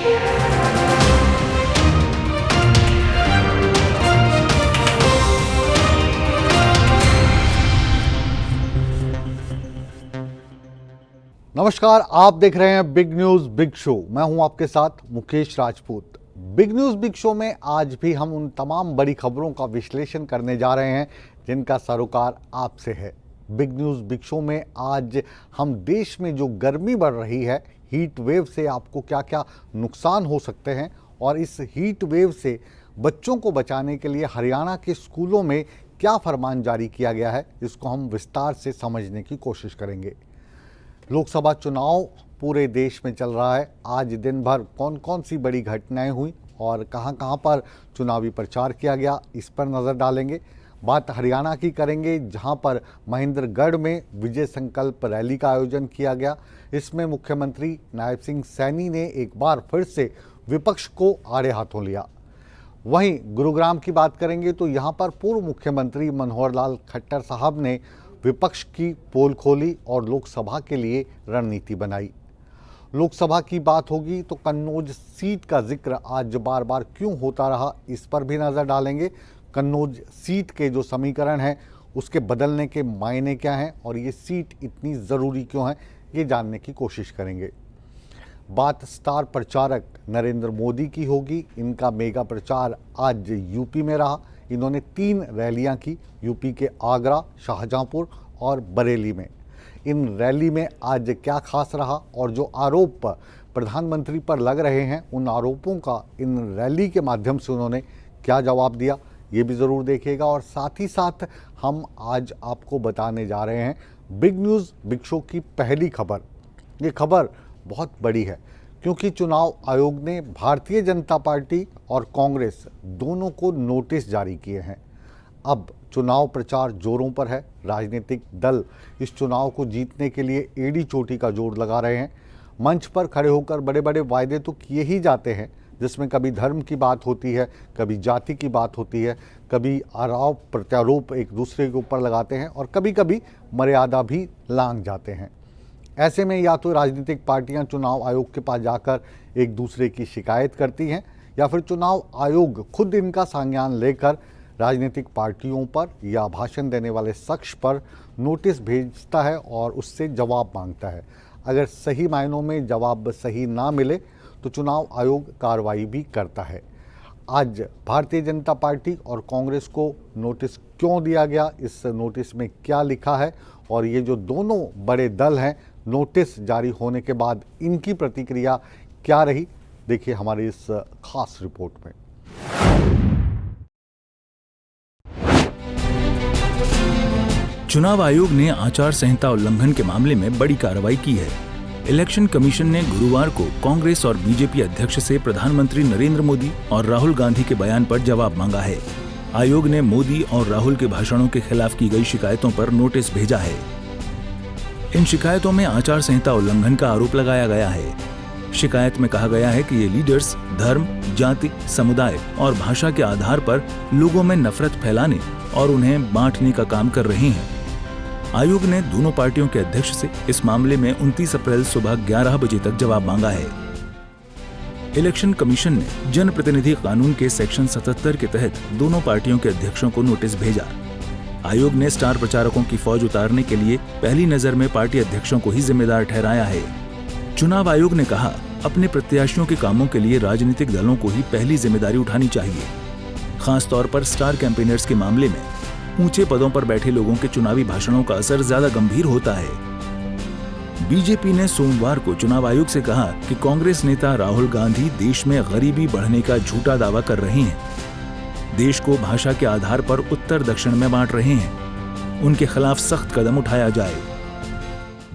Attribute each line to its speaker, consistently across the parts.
Speaker 1: नमस्कार, आप देख रहे हैं बिग न्यूज बिग शो। मैं हूं आपके साथ Mukesh Rajput. Big news big show में आज भी हम उन तमाम बड़ी खबरों का विश्लेषण करने जा रहे हैं जिनका सरोकार आपसे है। बिग न्यूज बिग शो में आज हम देश में जो गर्मी बढ़ रही है, हीट वेव से आपको क्या क्या नुकसान हो सकते हैं और इस हीट वेव से बच्चों को बचाने के लिए हरियाणा के स्कूलों में क्या फरमान जारी किया गया है, इसको हम विस्तार से समझने की कोशिश करेंगे। लोकसभा चुनाव पूरे देश में चल रहा है। आज दिन भर कौन कौन सी बड़ी घटनाएं हुई और कहां पर चुनावी प्रचार किया गया, इस पर नज़र डालेंगे। बात हरियाणा की करेंगे, जहां पर महेंद्रगढ़ में विजय संकल्प रैली का आयोजन किया गया। इसमें मुख्यमंत्री नायब सिंह सैनी ने एक बार फिर से विपक्ष को आड़े हाथों लिया। वहीं गुरुग्राम की बात करेंगे तो यहाँ पर पूर्व मुख्यमंत्री मनोहर लाल खट्टर साहब ने विपक्ष की पोल खोली और लोकसभा के लिए रणनीति बनाई। लोकसभा की बात होगी तो कन्नौज सीट का जिक्र आज बार बार क्यों होता रहा, इस पर भी नज़र डालेंगे। कन्नौज सीट के जो समीकरण हैं उसके बदलने के मायने क्या हैं और ये सीट इतनी ज़रूरी क्यों है, ये जानने की कोशिश करेंगे। बात स्टार प्रचारक नरेंद्र मोदी की होगी। इनका मेगा प्रचार आज यूपी में रहा। इन्होंने 3 रैलियां की, यूपी के आगरा, शाहजहांपुर और बरेली में। इन रैली में आज क्या खास रहा और जो आरोप प्रधानमंत्री पर लग रहे हैं, उन आरोपों का इन रैली के माध्यम से उन्होंने क्या जवाब दिया, ये भी ज़रूर देखिएगा। और साथ ही साथ हम आज आपको बताने जा रहे हैं बिग न्यूज़ बिग शो की पहली खबर। ये खबर बहुत बड़ी है क्योंकि चुनाव आयोग ने भारतीय जनता पार्टी और कांग्रेस दोनों को नोटिस जारी किए हैं। अब चुनाव प्रचार जोरों पर है। राजनीतिक दल इस चुनाव को जीतने के लिए एड़ी चोटी का जोर लगा रहे हैं। मंच पर खड़े होकर बड़े बड़े वायदे तो किए ही जाते हैं, जिसमें कभी धर्म की बात होती है, कभी जाति की बात होती है, कभी आरोप प्रत्यारोप एक दूसरे के ऊपर लगाते हैं और कभी कभी मर्यादा भी लांघ जाते हैं। ऐसे में या तो राजनीतिक पार्टियां चुनाव आयोग के पास जाकर एक दूसरे की शिकायत करती हैं या फिर चुनाव आयोग खुद इनका संज्ञान लेकर राजनीतिक पार्टियों पर या भाषण देने वाले शख्स पर नोटिस भेजता है और उससे जवाब मांगता है। अगर सही मायनों में जवाब सही ना मिले तो चुनाव आयोग कार्रवाई भी करता है। आज भारतीय जनता पार्टी और कांग्रेस को नोटिस क्यों दिया गया, इस नोटिस में क्या लिखा है और ये जो दोनों बड़े दल हैं, नोटिस जारी होने के बाद इनकी प्रतिक्रिया क्या रही, देखिए हमारी इस खास रिपोर्ट में।
Speaker 2: चुनाव आयोग ने आचार संहिता उल्लंघन के मामले में बड़ी कार्रवाई की है। इलेक्शन कमीशन ने गुरुवार को कांग्रेस और बीजेपी अध्यक्ष से प्रधानमंत्री नरेंद्र मोदी और राहुल गांधी के बयान पर जवाब मांगा है। आयोग ने मोदी और राहुल के भाषणों के खिलाफ की गई शिकायतों पर नोटिस भेजा है। इन शिकायतों में आचार संहिता उल्लंघन का आरोप लगाया गया है। शिकायत में कहा गया है कि ये लीडर्स धर्म, जाति, समुदाय और भाषा के आधार पर लोगों में नफरत फैलाने और उन्हें बांटने का काम कर रहे हैं। आयोग ने दोनों पार्टियों के अध्यक्ष से इस मामले में 29 अप्रैल सुबह 11 बजे तक जवाब मांगा है। इलेक्शन कमीशन ने जनप्रतिनिधि कानून के सेक्शन 77 के तहत दोनों पार्टियों के अध्यक्षों को नोटिस भेजा। आयोग ने स्टार प्रचारकों की फौज उतारने के लिए पहली नजर में पार्टी अध्यक्षों को ही जिम्मेदार ठहराया है। चुनाव आयोग ने कहा, अपने प्रत्याशियों के कामों के लिए राजनीतिक दलों को ही पहली जिम्मेदारी उठानी चाहिए। खास तौर पर स्टार कैंपेनर्स के मामले में ऊंचे पदों पर बैठे लोगों के चुनावी भाषणों का असर ज्यादा गंभीर होता है। बीजेपी ने सोमवार को चुनाव आयोग से कहा कि कांग्रेस नेता राहुल गांधी देश में गरीबी बढ़ने का झूठा दावा कर रहे हैं, देश को भाषा के आधार पर उत्तर दक्षिण में बांट रहे हैं, उनके खिलाफ सख्त कदम उठाया जाए।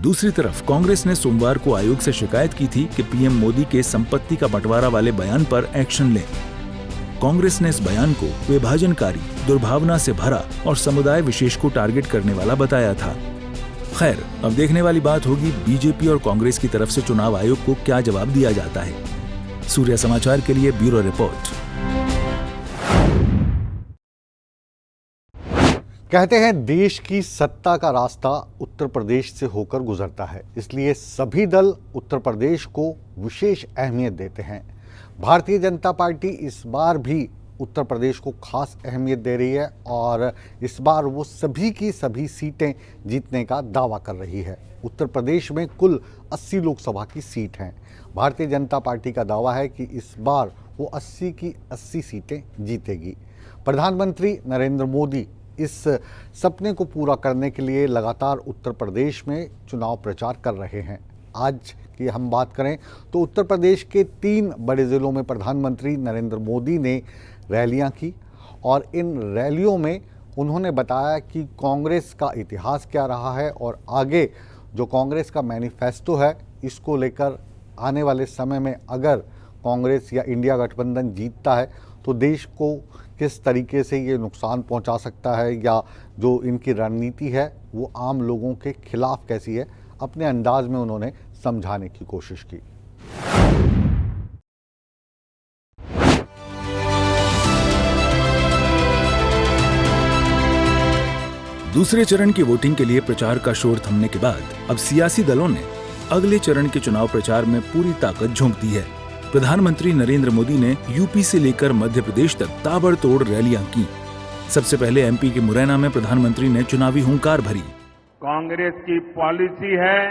Speaker 2: दूसरी तरफ कांग्रेस ने सोमवार को आयोग से शिकायत की थी कि पीएम मोदी के संपत्ति का बंटवारा वाले बयान पर एक्शन लें। कांग्रेस ने इस बयान को विभाजनकारी, दुर्भावना से भरा और समुदाय विशेष को टारगेट करने वाला बताया था। खैर, अब देखने वाली बात होगी बीजेपी और कांग्रेस की तरफ से चुनाव आयोग को क्या जवाब दिया जाता है। सूर्य समाचार के लिए ब्यूरो रिपोर्ट।
Speaker 1: कहते हैं देश की सत्ता का रास्ता उत्तर प्रदेश से होकर गुजरता है, इसलिए सभी दल उत्तर प्रदेश को विशेष अहमियत देते हैं। भारतीय जनता पार्टी इस बार भी उत्तर प्रदेश को खास अहमियत दे रही है और इस बार वो सभी की सभी सीटें जीतने का दावा कर रही है। उत्तर प्रदेश में कुल 80 लोकसभा की सीट हैं। भारतीय जनता पार्टी का दावा है कि इस बार वो 80 की 80 सीटें जीतेगी। प्रधानमंत्री नरेंद्र मोदी इस सपने को पूरा करने के लिए लगातार उत्तर प्रदेश में चुनाव प्रचार कर रहे हैं। आज की हम बात करें तो उत्तर प्रदेश के 3 बड़े ज़िलों में प्रधानमंत्री नरेंद्र मोदी ने रैलियां की और इन रैलियों में उन्होंने बताया कि कांग्रेस का इतिहास क्या रहा है और आगे जो कांग्रेस का मैनिफेस्टो है इसको लेकर आने वाले समय में अगर कांग्रेस या इंडिया गठबंधन जीतता है तो देश को किस तरीके से ये नुकसान पहुंचा सकता है या जो इनकी रणनीति है वो आम लोगों के खिलाफ कैसी है, अपने अंदाज में उन्होंने समझाने की कोशिश की।
Speaker 2: दूसरे चरण की वोटिंग के लिए प्रचार का शोर थमने के बाद अब सियासी दलों ने अगले चरण के चुनाव प्रचार में पूरी ताकत झोंक दी है। प्रधानमंत्री नरेंद्र मोदी ने यूपी से लेकर मध्य प्रदेश तक ताबड़तोड़ रैलियां की। सबसे पहले एमपी के मुरैना में प्रधानमंत्री ने चुनावी हुंकार भरी।
Speaker 3: कांग्रेस की पॉलिसी है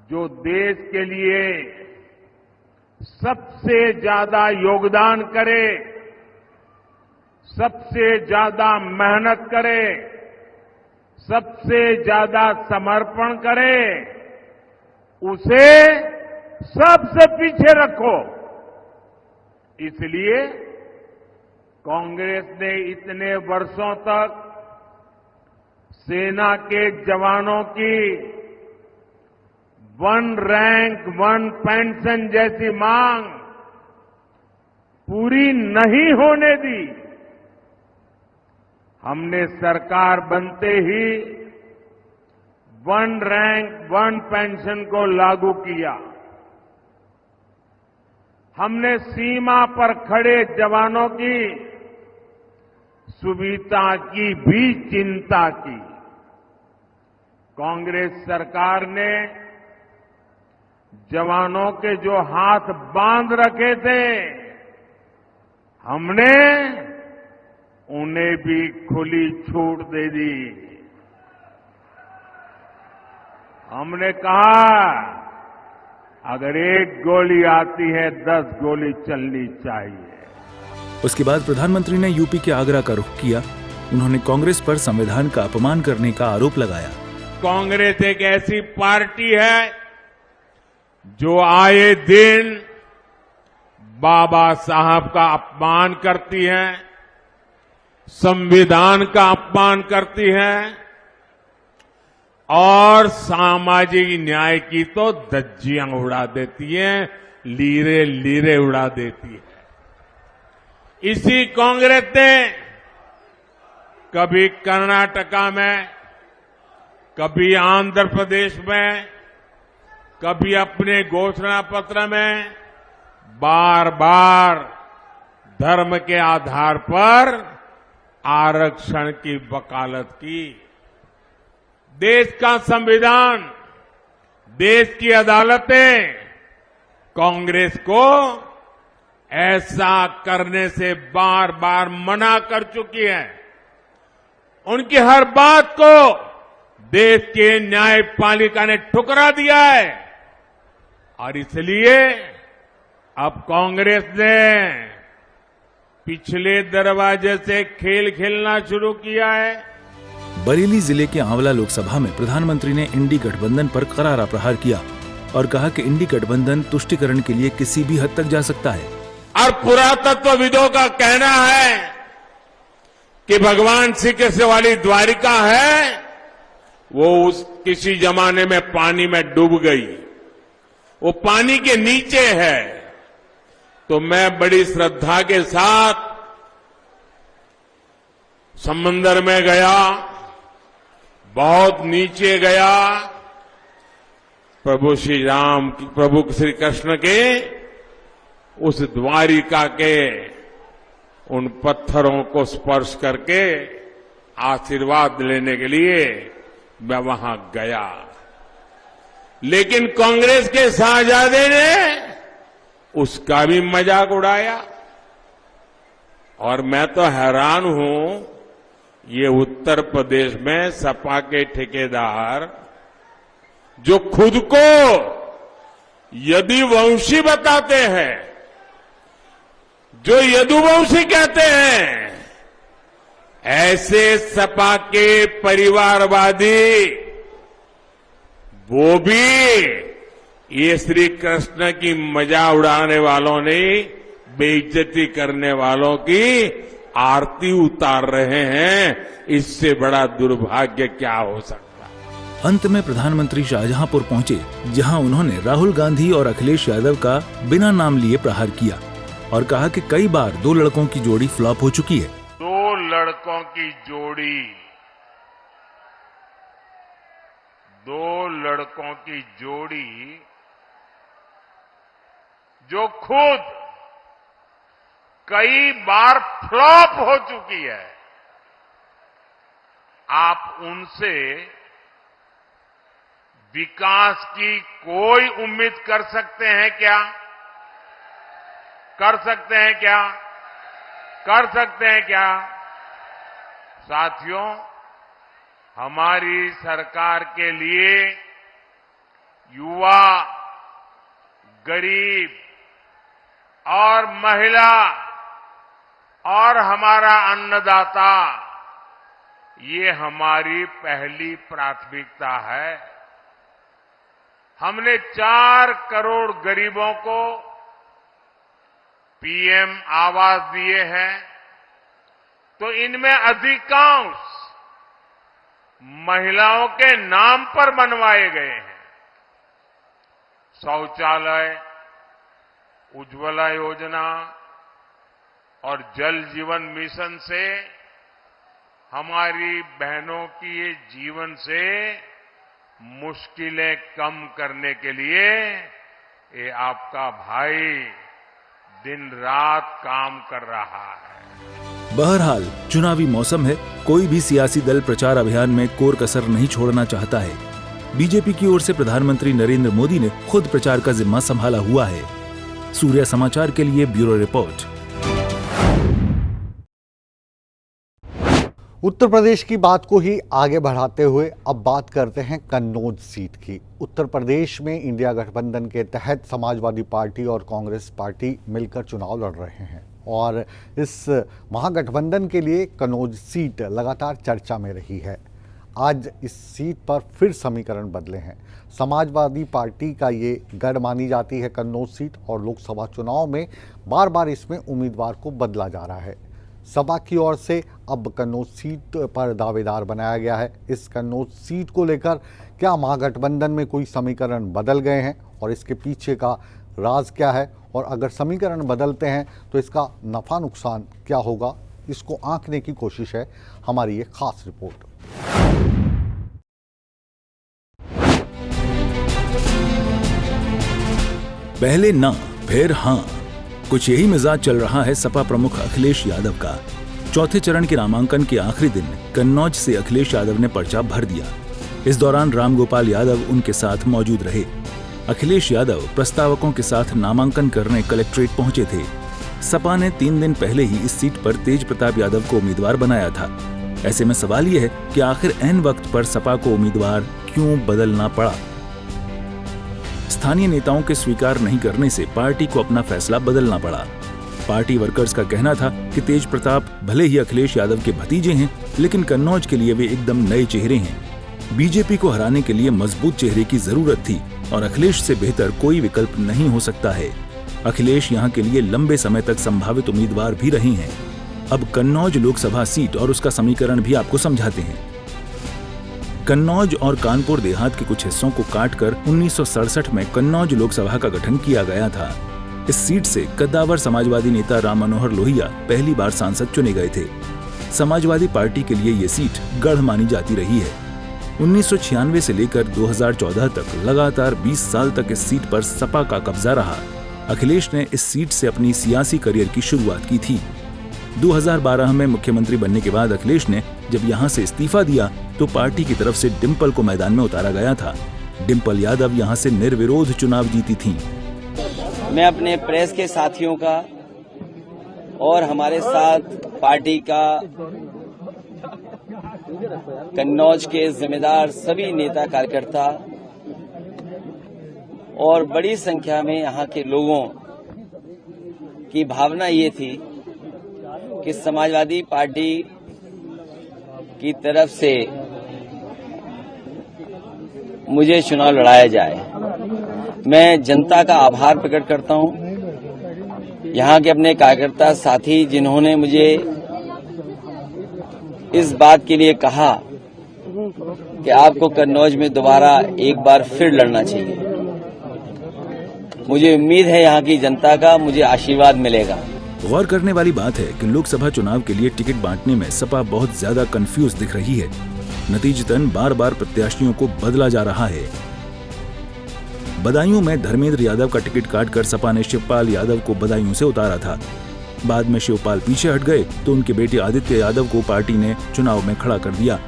Speaker 3: जो देश के लिए सबसे ज्यादा योगदान करे, सबसे ज्यादा मेहनत करे, सबसे ज्यादा समर्पण करे, उसे सबसे पीछे रखो। इसलिए कांग्रेस ने इतने वर्षों तक सेना के जवानों की 1 रैंक 1 पेंशन जैसी मांग पूरी नहीं होने दी। हमने सरकार बनते ही 1 रैंक 1 पेंशन को लागू किया। हमने सीमा पर खड़े जवानों की सुविधा की भी चिंता की। कांग्रेस सरकार ने जवानों के जो हाथ बांध रखे थे, हमने उन्हें भी खुली छूट दे दी। हमने कहा अगर 1 गोली आती है 10 गोली चलनी चाहिए।
Speaker 2: उसके बाद प्रधानमंत्री ने यूपी के आगरा का रुख किया। उन्होंने कांग्रेस पर संविधान का अपमान करने का आरोप लगाया।
Speaker 3: कांग्रेस एक ऐसी पार्टी है जो आए दिन बाबा साहब का अपमान करती है, संविधान का अपमान करती है और सामाजिक न्याय की तो धज्जियां उड़ा देती है, लीरे लीरे उड़ा देती है। इसी कांग्रेस ने कभी कर्नाटका में, कभी आंध्र प्रदेश में, कभी अपने घोषणा पत्र में बार बार धर्म के आधार पर आरक्षण की वकालत की। देश का संविधान, देश की अदालतें कांग्रेस को ऐसा करने से बार बार मना कर चुकी है। उनकी हर बात को देश के न्यायपालिका ने ठुकरा दिया है और इसलिए अब कांग्रेस ने पिछले दरवाजे से खेल खेलना शुरू किया है।
Speaker 2: बरेली जिले के आंवला लोकसभा में प्रधानमंत्री ने इंडी गठबंधन पर करारा प्रहार किया और कहा कि इंडी गठबंधन तुष्टीकरण के लिए किसी भी हद तक जा सकता है।
Speaker 3: और पुरातत्वविदों का कहना है कि भगवान श्री कृष्ण वाली द्वारिका है वो उस किसी जमाने में पानी में डूब गई, वो पानी के नीचे है। तो मैं बड़ी श्रद्धा के साथ समंदर में गया, बहुत नीचे गया, प्रभु श्री कृष्ण के उस द्वारिका के उन पत्थरों को स्पर्श करके आशीर्वाद लेने के लिए मैं वहां गया। लेकिन कांग्रेस के शाहजादे ने उसका भी मजाक उड़ाया। और मैं तो हैरान हूं, ये उत्तर प्रदेश में सपा के ठेकेदार जो खुद को यदुवंशी बताते हैं, जो यदुवंशी कहते हैं, ऐसे सपा के परिवारवादी वो भी ये श्री कृष्ण की मजा उड़ाने वालों ने बेइज्जती करने वालों की आरती उतार रहे हैं। इससे बड़ा दुर्भाग्य क्या हो सकता है।
Speaker 2: अंत में प्रधानमंत्री शाहजहांपुर पहुंचे, जहां उन्होंने राहुल गांधी और अखिलेश यादव का बिना नाम लिए प्रहार किया और कहा कि कई बार दो लड़कों की जोड़ी फ्लॉप हो चुकी है।
Speaker 3: दो लड़कों की जोड़ी, दो लड़कों की जोड़ी जो खुद कई बार फ्लॉप हो चुकी है, आप उनसे विकास की कोई उम्मीद कर सकते हैं क्या? कर सकते हैं क्या? कर सकते हैं क्या? साथियों, हमारी सरकार के लिए युवा, गरीब और महिला और हमारा अन्नदाता, ये हमारी पहली प्राथमिकता है। हमने 4 करोड़ गरीबों को पीएम आवास दिए हैं, तो इनमें अधिकांश महिलाओं के नाम पर बनवाए गए हैं। शौचालय, उज्ज्वला योजना और जल जीवन मिशन से हमारी बहनों की ये जीवन से मुश्किलें कम करने के लिए ये आपका भाई दिन रात काम कर रहा है।
Speaker 2: बहरहाल चुनावी मौसम है, कोई भी सियासी दल प्रचार अभियान में कोर कसर नहीं छोड़ना चाहता है। बीजेपी की ओर से प्रधानमंत्री नरेंद्र मोदी ने खुद प्रचार का जिम्मा संभाला हुआ है। सूर्या समाचार के लिए ब्यूरो रिपोर्ट।
Speaker 1: उत्तर प्रदेश की बात को ही आगे बढ़ाते हुए अब बात करते हैं कन्नौज सीट की। उत्तर प्रदेश में इंडिया गठबंधन के तहत समाजवादी पार्टी और कांग्रेस पार्टी मिलकर चुनाव लड़ रहे हैं और इस महागठबंधन के लिए कन्नौज सीट लगातार चर्चा में रही है। आज इस सीट पर फिर समीकरण बदले हैं। समाजवादी पार्टी का ये गढ़ मानी जाती है कन्नौज सीट और लोकसभा चुनाव में बार बार इसमें उम्मीदवार को बदला जा रहा है। सपा की ओर से अब कन्नौज सीट पर दावेदार बनाया गया है। इस कन्नौज सीट को लेकर क्या महागठबंधन में कोई समीकरण बदल गए हैं और इसके पीछे का राज क्या है, और अगर समीकरण बदलते हैं तो इसका नफा नुकसान क्या होगा, इसको आंकने की कोशिश है हमारी ये खास रिपोर्ट।
Speaker 2: पहले ना फिर हाँ, कुछ यही मिजाज चल रहा है सपा प्रमुख अखिलेश यादव का। चौथे चरण के नामांकन के आखिरी दिन कन्नौज से अखिलेश यादव ने पर्चा भर दिया। इस दौरान रामगोपाल यादव उनके साथ मौजूद रहे। अखिलेश यादव प्रस्तावकों के साथ नामांकन करने कलेक्ट्रेट पहुंचे थे। सपा ने 3 दिन पहले ही इस सीट पर तेज प्रताप यादव को उम्मीदवार बनाया था। ऐसे में सवाल यह है कि आखिर ऐन वक्त पर सपा को उम्मीदवार क्यों बदलना पड़ा। स्थानीय नेताओं के स्वीकार नहीं करने से पार्टी को अपना फैसला बदलना पड़ा। पार्टी वर्कर्स का कहना था कि तेज प्रताप भले ही अखिलेश यादव के भतीजे हैं, लेकिन कन्नौज के लिए वे एकदम नए चेहरे हैं। बीजेपी को हराने के लिए मजबूत चेहरे की जरूरत थी और अखिलेश से बेहतर कोई विकल्प नहीं हो सकता है। अखिलेश यहां के लिए लंबे समय तक संभावित उम्मीदवार भी रहे हैं। अब कन्नौज लोकसभा सीट और उसका समीकरण भी आपको समझाते हैं। कन्नौज और कानपुर देहात के कुछ हिस्सों को काटकर 1967 में कन्नौज लोकसभा का गठन किया गया था। इस सीट से कद्दावर समाजवादी नेता राम मनोहर लोहिया पहली बार सांसद चुने गए थे। समाजवादी पार्टी के लिए ये सीट गढ़ मानी जाती रही है। 1996 से लेकर 2014 तक लगातार 20 साल तक इस सीट पर सपा का कब्जा रहा। अखिलेश ने इस सीट से अपनी सियासी करियर की शुरुआत की थी। 2012 में मुख्यमंत्री बनने के बाद अखिलेश ने जब यहां से इस्तीफा दिया तो पार्टी की तरफ से डिंपल को मैदान में उतारा गया था। डिंपल यादव यहां से निर्विरोध चुनाव जीती थीं।
Speaker 4: मैं अपने प्रेस के साथियों का और हमारे साथ पार्टी का कन्नौज के जिम्मेदार सभी नेता कार्यकर्ता और बड़ी संख्या में यहाँ के लोगों की भावना ये थी कि समाजवादी पार्टी की तरफ से मुझे चुनाव लड़ाया जाए। मैं जनता का आभार प्रकट करता हूं, यहाँ के अपने कार्यकर्ता साथी जिन्होंने मुझे इस बात के लिए कहा कि आपको कन्नौज में दोबारा एक बार फिर लड़ना चाहिए। मुझे उम्मीद है यहाँ की जनता का मुझे आशीर्वाद मिलेगा।
Speaker 2: गौर करने वाली बात है कि लोकसभा चुनाव के लिए टिकट बांटने में सपा बहुत ज्यादा कंफ्यूज दिख रही है। नतीजतन बार बार प्रत्याशियों को बदला जा रहा है। बदायूं में धर्मेंद्र यादव का टिकट काटकर सपा ने शिवपाल यादव को बदायूं से उतारा था। बाद में शिवपाल पीछे हट गए तो उनके बेटे आदित्य यादव को पार्टी ने चुनाव में खड़ा कर दिया।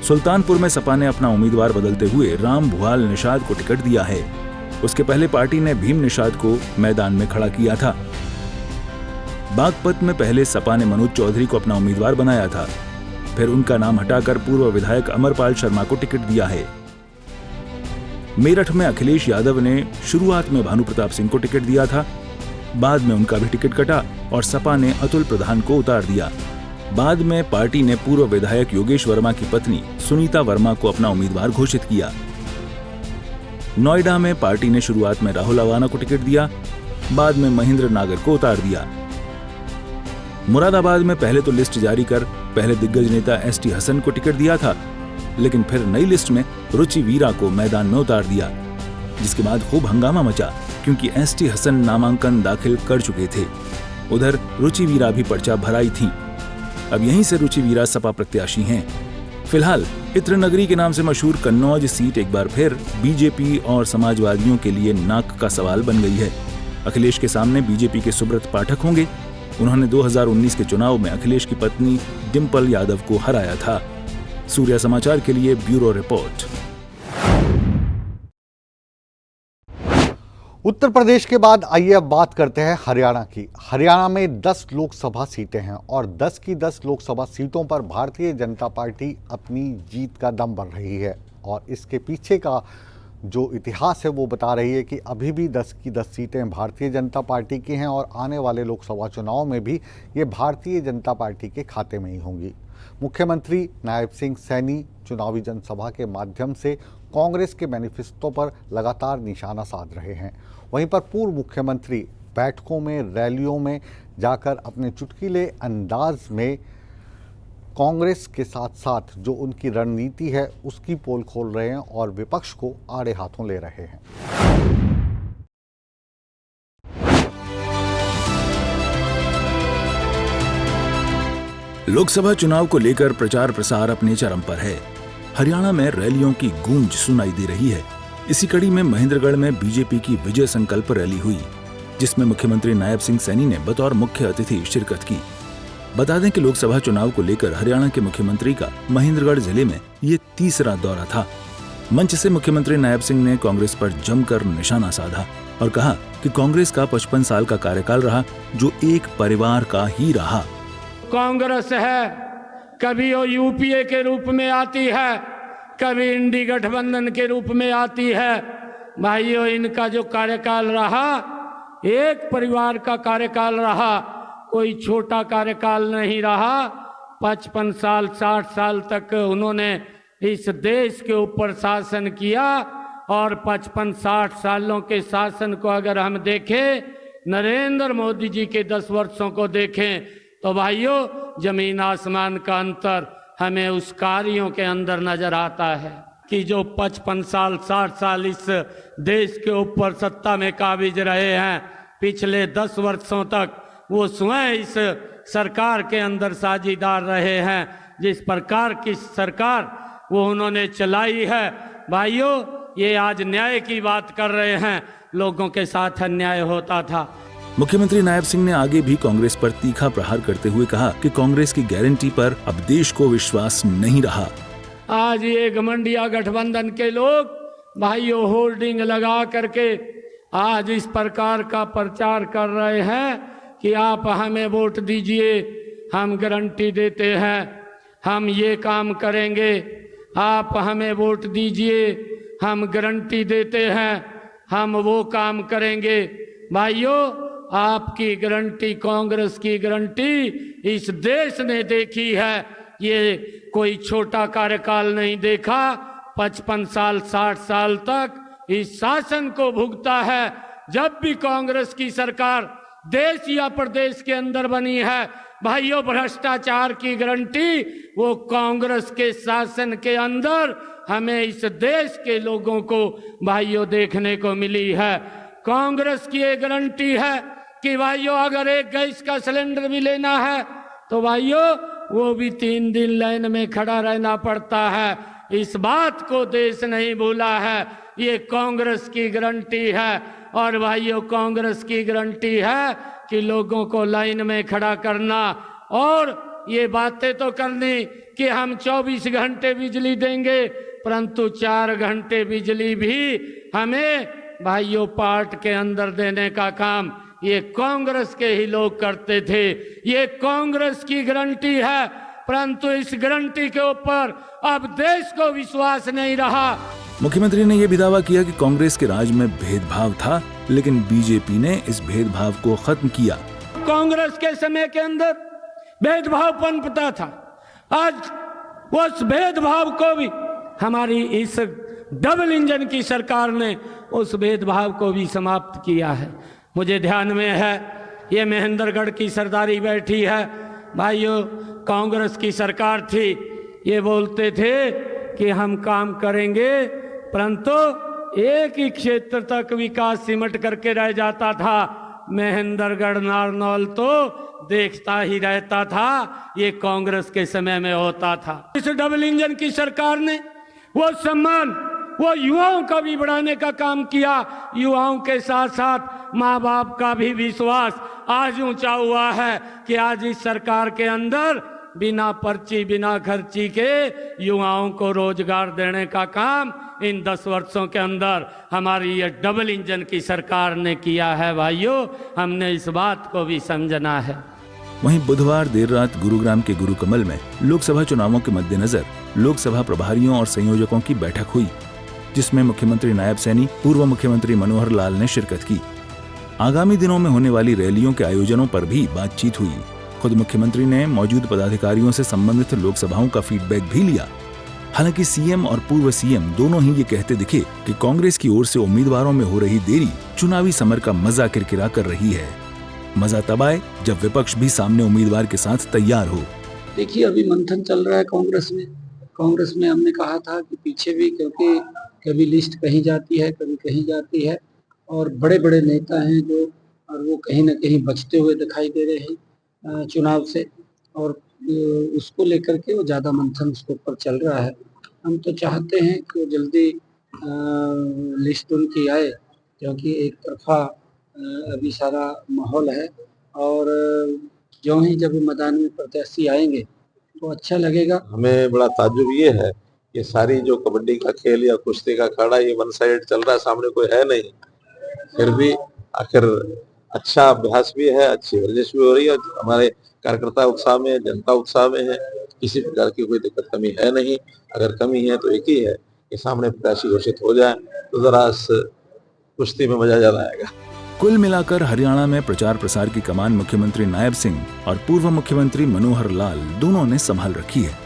Speaker 2: सुल्तानपुर में सपा ने अपना उम्मीदवार बदलते हुए राम भुआल निषाद को टिकट दिया है। उसके पहले पार्टी ने भीम निषाद को मैदान में खड़ा किया था। बागपत में पहले सपा ने मनोज चौधरी को अपना उम्मीदवार बनाया था, फिर उनका नाम हटाकर पूर्व विधायक अमरपाल शर्मा को टिकट दिया है। मेरठ में अखिलेश यादव ने शुरुआत में भानु प्रताप सिंह को टिकट दिया था, बाद में उनका भी टिकट कटा और सपा ने अतुल प्रधान को उतार दिया। बाद में पार्टी ने पूर्व विधायक योगेश वर्मा की पत्नी सुनीता वर्मा को अपना उम्मीदवार घोषित किया। नोएडा में पार्टी ने शुरुआत में राहुल अवाना को टिकट दिया, बाद में महेंद्र नागर को उतार दिया। मुरादाबाद में पहले तो लिस्ट जारी कर पहले दिग्गज नेता एसटी हसन को टिकट दिया था, लेकिन फिर नई लिस्ट में रुचि वीरा को मैदान में उतार दिया, जिसके बाद खूब हंगामा मचा क्योंकि एसटी हसन नामांकन दाखिल कर चुके थे। उधर रुचि वीरा भी पर्चा भराई थी। अब यहीं से रुचि वीरा सपा प्रत्याशी हैं। फिलहाल इत्र नगरी के नाम से मशहूर कन्नौज सीट एक बार फिर बीजेपी और समाजवादियों के लिए नाक का सवाल बन गई है। अखिलेश के सामने बीजेपी के सुब्रत पाठक होंगे। उन्होंने 2019 के चुनाव में अखिलेश की पत्नी डिंपल यादव को हराया था। सूर्या समाचार के लिए ब्यूरो रिपोर्ट।
Speaker 1: उत्तर प्रदेश के बाद आइए अब बात करते हैं हरियाणा की। हरियाणा में 10 लोकसभा सीटें हैं और 10 की 10 लोकसभा सीटों पर भारतीय जनता पार्टी अपनी जीत का दम भर रही है और इसके पीछे का जो इतिहास है वो बता रही है कि अभी भी 10 की 10 सीटें भारतीय जनता पार्टी की हैं और आने वाले लोकसभा चुनाव में भी ये भारतीय जनता पार्टी के खाते में ही होंगी। मुख्यमंत्री नायब सिंह सैनी चुनावी जनसभा के माध्यम से कांग्रेस के मैनिफेस्टो पर लगातार निशाना साध रहे हैं। वहीं पर पूर्व मुख्यमंत्री बैठकों में, रैलियों में जाकर अपने चुटकीले अंदाज में कांग्रेस के साथ साथ जो उनकी रणनीति है उसकी पोल खोल रहे हैं और विपक्ष को आड़े हाथों ले रहे हैं।
Speaker 2: लोकसभा चुनाव को लेकर प्रचार प्रसार अपने चरम पर है। हरियाणा में रैलियों की गूंज सुनाई दे रही है। इसी कड़ी में महेंद्रगढ़ में बीजेपी की विजय संकल्प रैली हुई, जिसमें मुख्यमंत्री नायब सिंह सैनी ने बतौर मुख्य अतिथि शिरकत की। बता दें कि लोकसभा चुनाव को लेकर हरियाणा के मुख्यमंत्री का महेंद्रगढ़ जिले में ये तीसरा दौरा था। मंच से मुख्यमंत्री नायब सिंह ने कांग्रेस पर जमकर निशाना साधा और कहा कि कांग्रेस का 55 साल का कार्यकाल रहा जो एक परिवार का ही रहा।
Speaker 5: कांग्रेस है, कभी वो यूपीए के रूप में आती है, कभी इंडी गठबंधन के रूप में आती है। भाइयों, इनका जो कार्यकाल रहा एक परिवार का कार्यकाल रहा, कोई छोटा कार्यकाल नहीं रहा। 55 साल 60 साल तक उन्होंने इस देश के ऊपर शासन किया और 55-60 सालों के शासन को अगर हम देखें, नरेंद्र मोदी जी के 10 वर्षों को देखें तो भाइयों जमीन आसमान का अंतर हमें उस कार्यों के अंदर नजर आता है कि जो 55 साल 60 साल इस देश के ऊपर सत्ता में काबिज रहे हैं, पिछले 10 वर्षों तक वो स्वयं इस सरकार के अंदर साझीदार रहे हैं। जिस प्रकार की सरकार वो उन्होंने चलाई है, भाइयों ये आज न्याय की बात कर रहे हैं, लोगों के साथ अन्याय होता था।
Speaker 2: मुख्यमंत्री नायब सिंह ने आगे भी कांग्रेस पर तीखा प्रहार करते हुए कहा कि कांग्रेस की गारंटी पर अब देश को विश्वास नहीं रहा।
Speaker 5: आज ये घमंडिया गठबंधन के लोग भाइयों होर्डिंग लगा करके आज इस प्रकार का प्रचार कर रहे हैं कि आप हमें वोट दीजिए, हम गारंटी देते हैं हम ये काम करेंगे, आप हमें वोट दीजिए, हम गारंटी देते हैं हम वो काम करेंगे। भाइयों, आपकी गारंटी, कांग्रेस की गारंटी इस देश ने देखी है। ये कोई छोटा कार्यकाल नहीं देखा। 55 साल 60 साल तक इस शासन को भुगता है। जब भी कांग्रेस की सरकार देश या प्रदेश के अंदर बनी है, भाइयों, भ्रष्टाचार की गारंटी वो कांग्रेस के शासन के अंदर हमें इस देश के लोगों को भाइयों देखने को मिली है। कांग्रेस की ये गारंटी है कि भाइयों अगर एक गैस का सिलेंडर भी लेना है तो भाइयों वो भी 3 दिन लाइन में खड़ा रहना पड़ता है। इस बात को देश नहीं भूला है। ये कांग्रेस की गारंटी है। और भाइयों, कांग्रेस की गारंटी है कि लोगों को लाइन में खड़ा करना और ये बातें तो करनी कि हम 24 घंटे बिजली देंगे, परंतु 4 घंटे बिजली भी हमें भाइयों पार्ट के अंदर देने का काम ये कांग्रेस के ही लोग करते थे। ये कांग्रेस की गारंटी है, परंतु इस गारंटी के ऊपर अब देश को विश्वास नहीं रहा।
Speaker 2: मुख्यमंत्री ने यह भी दावा किया कि कांग्रेस के राज में भेदभाव था, लेकिन बीजेपी ने इस भेदभाव को खत्म किया।
Speaker 5: कांग्रेस के समय के अंदर भेदभाव पनपता था। आज उस भेदभाव को भी हमारी इस डबल इंजन की सरकार ने उस भेदभाव को भी समाप्त किया है। मुझे ध्यान में है ये महेंद्रगढ़ की सरदारी बैठी है। भाइयों, कांग्रेस की सरकार थी, ये बोलते थे कि हम काम करेंगे, परंतु एक ही क्षेत्र तक विकास सिमट करके रह जाता था। महेंद्रगढ़ नारनौल तो देखता ही रहता था। ये कांग्रेस के समय में होता था। इस डबल इंजन की सरकार ने वो सम्मान वो युवाओं का भी बढ़ाने का काम किया। युवाओं के साथ साथ माँ बाप का भी विश्वास आज ऊंचा हुआ है कि आज इस सरकार के अंदर बिना पर्ची बिना खर्ची के युवाओं को रोजगार देने का काम इन 10 वर्षों के अंदर हमारी ये डबल इंजन की सरकार ने किया है। भाइयों, हमने इस बात को भी समझना है।
Speaker 2: वहीं बुधवार देर रात गुरुग्राम के गुरु कमल में लोकसभा चुनावों के मद्देनजर लोकसभा प्रभारियों और संयोजकों की बैठक हुई, जिसमें मुख्यमंत्री नायब सैनी, पूर्व मुख्यमंत्री मनोहर लाल ने शिरकत की। आगामी दिनों में होने वाली रैलियों के आयोजनों पर भी बातचीत हुई। खुद मुख्यमंत्री ने मौजूद पदाधिकारियों से संबंधित लोकसभाओं का फीडबैक भी लिया। हालांकि सीएम और पूर्व सीएम दोनों ही ये कहते दिखे कि कांग्रेस की ओर से उम्मीदवारों में हो रही देरी चुनावी समर का मजा किरकिरा कर रही है। मजा तब आए जब विपक्ष भी सामने उम्मीदवार के साथ तैयार हो।
Speaker 6: देखिए, अभी मंथन चल रहा है कांग्रेस में हमने कहा था कि पीछे भी, क्योंकि कभी लिस्ट कहीं जाती है कभी कहीं जाती है और बड़े बड़े नेता हैं जो, और वो कहीं ना कहीं बचते हुए दिखाई दे रहे हैं चुनाव से, और उसको लेकर के वो ज़्यादा मंथन उसके ऊपर चल रहा है। हम तो चाहते हैं कि वो जल्दी लिस्ट उनकी आए, क्योंकि एक तरफा अभी सारा माहौल है और जो ही जब मैदान में प्रत्याशी आएंगे तो अच्छा लगेगा।
Speaker 7: हमें बड़ा ताज्जुब ये है कि सारी जो कबड्डी का खेल या कुश्ती का अखाड़ा ये वन साइड चल रहा है, सामने कोई है नहीं, फिर भी आखिर अच्छा अभ्यास भी है, अच्छी वर्जिश भी हो रही है। हमारे कार्यकर्ता उत्साह में, जनता उत्साह में है, किसी प्रकार की कोई दिक्कत कमी है नहीं। अगर कमी है तो एक ही है कि सामने प्रत्याशी घोषित हो जाए तो जरा कुश्ती में मजा ज्यादा आएगा।
Speaker 2: कुल मिलाकर हरियाणा में प्रचार प्रसार की कमान मुख्यमंत्री नायब सिंह और पूर्व मुख्यमंत्री मनोहर लाल दोनों ने संभाल रखी है।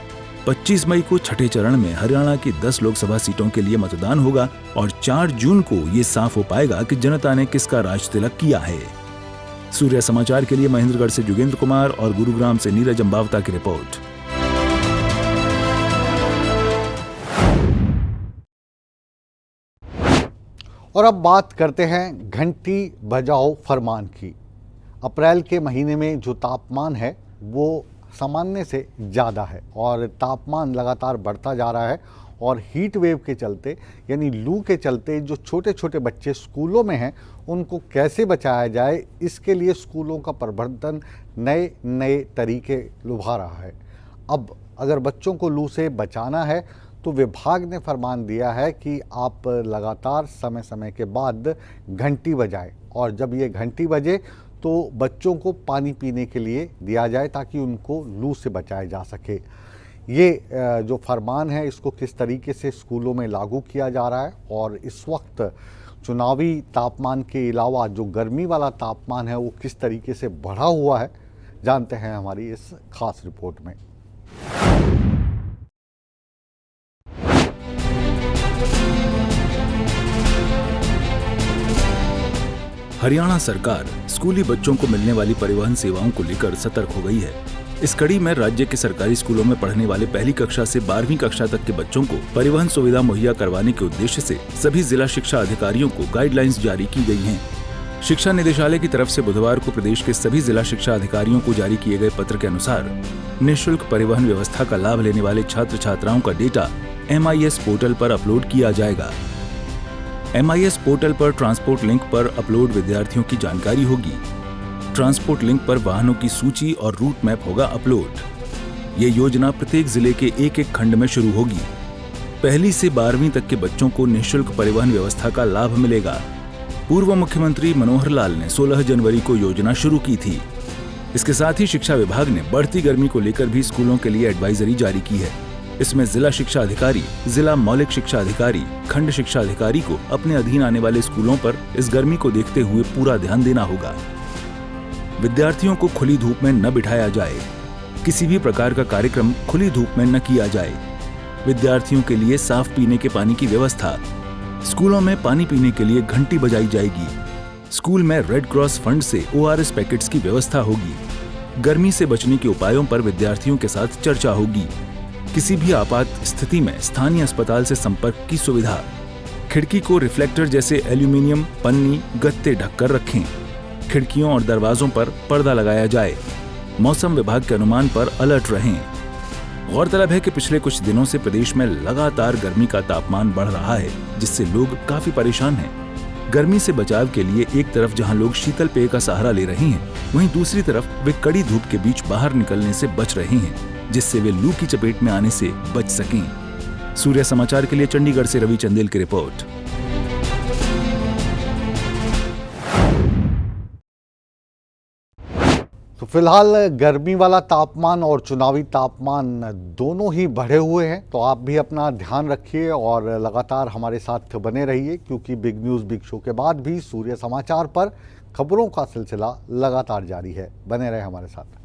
Speaker 2: 25 मई को छठे चरण में हरियाणा की 10 लोकसभा सीटों के लिए मतदान होगा और 4 जून को ये साफ हो पाएगा कि जनता ने किसका राज तिलक किया है। सूर्य समाचार के लिए महेंद्रगढ़ से जोगेंद्र कुमार और गुरुग्राम से नीरज अंबावता की रिपोर्ट।
Speaker 1: और अब बात करते हैं घंटी बजाओ फरमान की। अप्रैल के महीने में जो तापमान है वो सामान्य से ज़्यादा है और तापमान लगातार बढ़ता जा रहा है और हीट वेव के चलते यानी लू के चलते जो छोटे छोटे बच्चे स्कूलों में हैं उनको कैसे बचाया जाए, इसके लिए स्कूलों का प्रबंधन नए नए तरीके लुभा रहा है। अब अगर बच्चों को लू से बचाना है तो विभाग ने फरमान दिया है कि आप लगातार समय समय के बाद घंटी बजाएं और जब ये घंटी बजे तो बच्चों को पानी पीने के लिए दिया जाए ताकि उनको लू से बचाया जा सके। ये जो फरमान है इसको किस तरीके से स्कूलों में लागू किया जा रहा है और इस वक्त चुनावी तापमान के अलावा जो गर्मी वाला तापमान है वो किस तरीके से बढ़ा हुआ है, जानते हैं हमारी इस खास रिपोर्ट में।
Speaker 2: हरियाणा सरकार स्कूली बच्चों को मिलने वाली परिवहन सेवाओं को लेकर सतर्क हो गई है। इस कड़ी में राज्य के सरकारी स्कूलों में पढ़ने वाले पहली कक्षा से 12वीं कक्षा तक के बच्चों को परिवहन सुविधा मुहैया करवाने के उद्देश्य से सभी जिला शिक्षा अधिकारियों को गाइडलाइंस जारी की गई हैं। शिक्षा निदेशालय की तरफ से बुधवार को प्रदेश के सभी जिला शिक्षा अधिकारियों को जारी किए गए पत्र के अनुसार निःशुल्क परिवहन व्यवस्था का लाभ लेने वाले छात्र छात्राओं का डेटा MIS पोर्टल पर अपलोड किया जाएगा। MIS पोर्टल पर ट्रांसपोर्ट लिंक पर अपलोड विद्यार्थियों की जानकारी होगी। ट्रांसपोर्ट लिंक पर वाहनों की सूची और रूट मैप होगा अपलोड। ये योजना प्रत्येक जिले के एक खंड में शुरू होगी। पहली से 12वीं तक के बच्चों को निःशुल्क परिवहन व्यवस्था का लाभ मिलेगा। पूर्व मुख्यमंत्री मनोहर लाल ने 16 जनवरी को योजना शुरू की थी। इसके साथ ही शिक्षा विभाग ने बढ़ती गर्मी को लेकर भी स्कूलों के लिए एडवाइजरी जारी की है। इसमें जिला शिक्षा अधिकारी, जिला मौलिक शिक्षा अधिकारी, खंड शिक्षा अधिकारी को अपने अधीन आने वाले स्कूलों पर इस गर्मी को देखते हुए पूरा ध्यान देना होगा। विद्यार्थियों को खुली धूप में न बिठाया जाए। किसी भी प्रकार का कार्यक्रम खुली धूप में न किया जाए। विद्यार्थियों के लिए साफ पीने के पानी की व्यवस्था। स्कूलों में पानी पीने के लिए घंटी बजाई जाएगी। स्कूल में रेड क्रॉस फंड से ORS पैकेट्स की व्यवस्था होगी। गर्मी से बचने के उपायों पर विद्यार्थियों के साथ चर्चा होगी। किसी भी आपात स्थिति में स्थानीय अस्पताल से संपर्क की सुविधा। खिड़की को रिफ्लेक्टर जैसे एल्यूमिनियम, पन्नी, गत्ते ढककर रखें। खिड़कियों और दरवाजों पर पर्दा लगाया जाए। मौसम विभाग के अनुमान पर अलर्ट रहें। गौरतलब है कि पिछले कुछ दिनों से प्रदेश में लगातार गर्मी का तापमान बढ़ रहा है, जिससे लोग काफी परेशान हैं। गर्मी से बचाव के लिए एक तरफ जहां लोग शीतल पेय का सहारा ले रहे हैं, वहीं दूसरी तरफ वे कड़ी धूप के बीच बाहर निकलने से बच रहे हैं, जिससे वे लू की चपेट में आने से बच सकें। सूर्य समाचार के लिए चंडीगढ़ से रवि चंदेल की रिपोर्ट।
Speaker 1: तो फिलहाल गर्मी वाला तापमान और चुनावी तापमान दोनों ही बढ़े हुए हैं, तो आप भी अपना ध्यान रखिए और लगातार हमारे साथ बने रहिए, क्योंकि बिग न्यूज़ बिग शो के बाद भी सूर्य समाचार पर खबरों का सिलसिला लगातार जारी है। बने रहे हमारे साथ।